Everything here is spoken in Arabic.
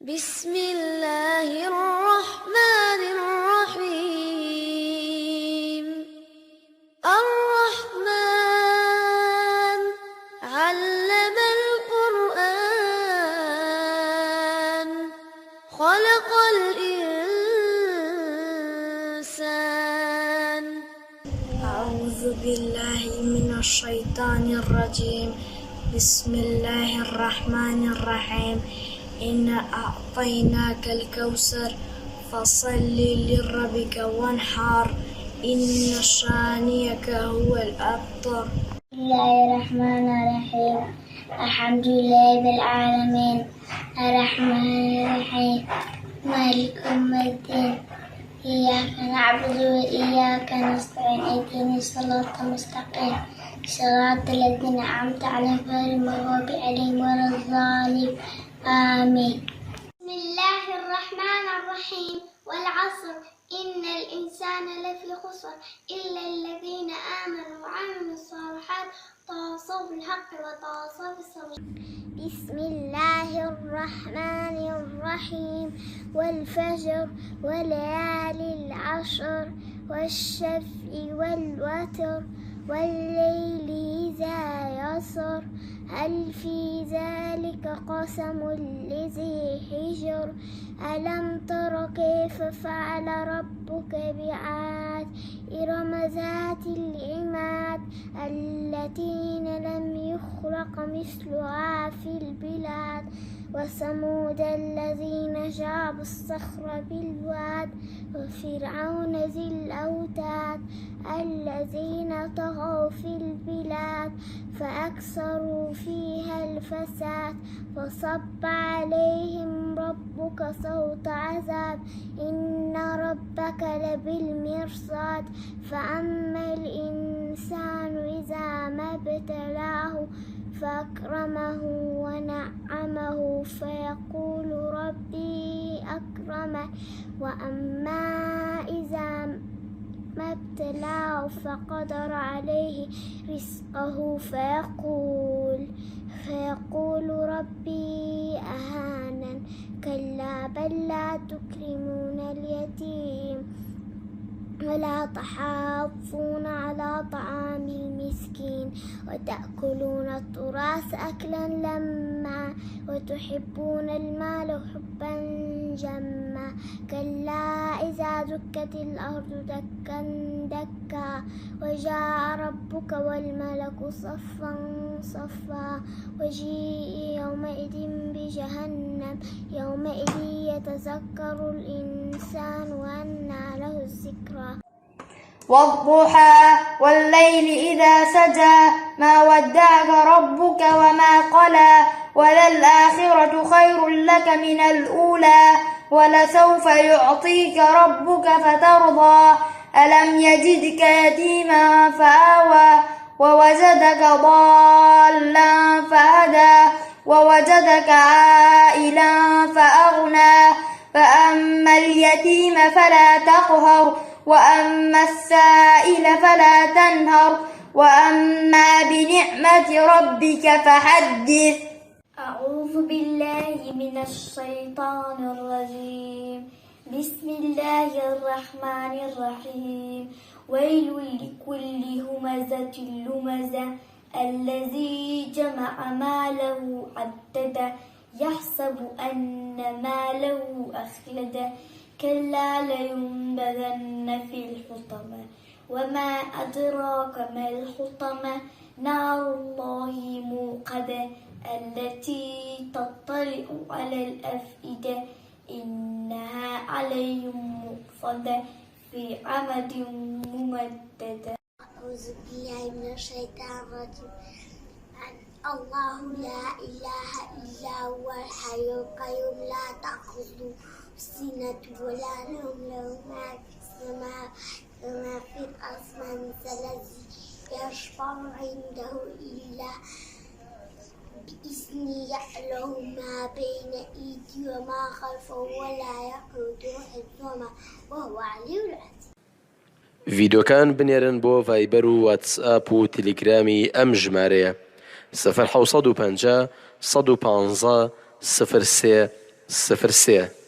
بسم الله الرحمن الرحيم الرحمن علم القرآن خلق الإنسان. أعوذ بالله من الشيطان الرجيم. بسم الله الرحمن الرحيم. إنا أعطيناك الكوثر فصل لربك وانحر إن شانئك هو الأبتر. بسم الله الرحمن الرحيم. الحمد لله رب العالمين الرحمن الرحيم مالك يوم الدين إياك نعبد وإياك نستعين اهدنا الصراط المستقيم صراط الذين أنعمت عليهم غير المغضوب عليهم ولا الضالين آمين. بسم الله الرحمن الرحيم والعصر إن الإنسان لفي خسر إلا الذين آمنوا وعملوا الصالحات وتواصوا بالحق وتواصوا بالصبر. بسم الله الرحمن الرحيم والفجر وليالي العشر والشفع والوتر والليل إذا يسر هل في ذلك قسم لذي حجر ألم تر كيف فعل ربك بعاد إرم ذات العماد التي لم يخلق مثلها في البلاد وثمود الذين جابوا الصخر بالواد وفرعون ذي الأوتاد الذين طغوا في البلاد فأكثروا فيها الفساد فصب عليهم ربك صوت عذاب إن ربك لبالمرصاد فأما الإنسان إذا ما ابتلاه فأكرمه ونعمه فيقول ربي أكرمه وأما إذا ما ابتلاه فقدر عليه رزقه فيقول ربي أهانن كلا بل لا تكرمون اليتيم ولا تحاضون على طعام المسكين وتأكلون التراث أكلا لما وتحبون المال حبا جما كلا إذا دكت الأرض دكا دكا وجاء ربك والملك صفا صفا وجيء يومئذ بجهنم يومئذ يتذكر الإنسان وأنى له الذكرى. والضحى والليل إذا سجى ما ودعك ربك وما قلى وللآخرة خير لك من الأولى ولسوف يعطيك ربك فترضى ألم يجدك يتيما فآوى ووجدك ضالا فهدى ووجدك عائلا فأغنى فأما اليتيم فلا تقهر وأما السائل فلا تنهر وأما بنعمة ربك فحدث. أعوذ بالله من الشيطان الرجيم. بسم الله الرحمن الرحيم ويل لكل همزة لمزة الذي جمع ماله عدده يحسب أن ماله أخلده كلا لينبذن في الحطمة وما أدراك ما الحطمة نار الله موقدة التي تطلع على الأفئدة إنها عليهم مؤصدة في عمد ممددة. أعوذ بالله من الشيطان الرجيم. الله لا إله إلا هو الحي القيوم لا تأخذه سنة ولا نوم له ما في السماء وما في الأرض من الذي يشفع عنده إلا بإذنه يعلم ما بين أيدي وما خلفه ولا يقود حفظهما وهو علي العزيز. ڤیدۆکان بنێرن بۆ ڤایبەر و واتسئاپ و تەلەگرامی ئەم ژمارەیە 0 750 115 03 0 3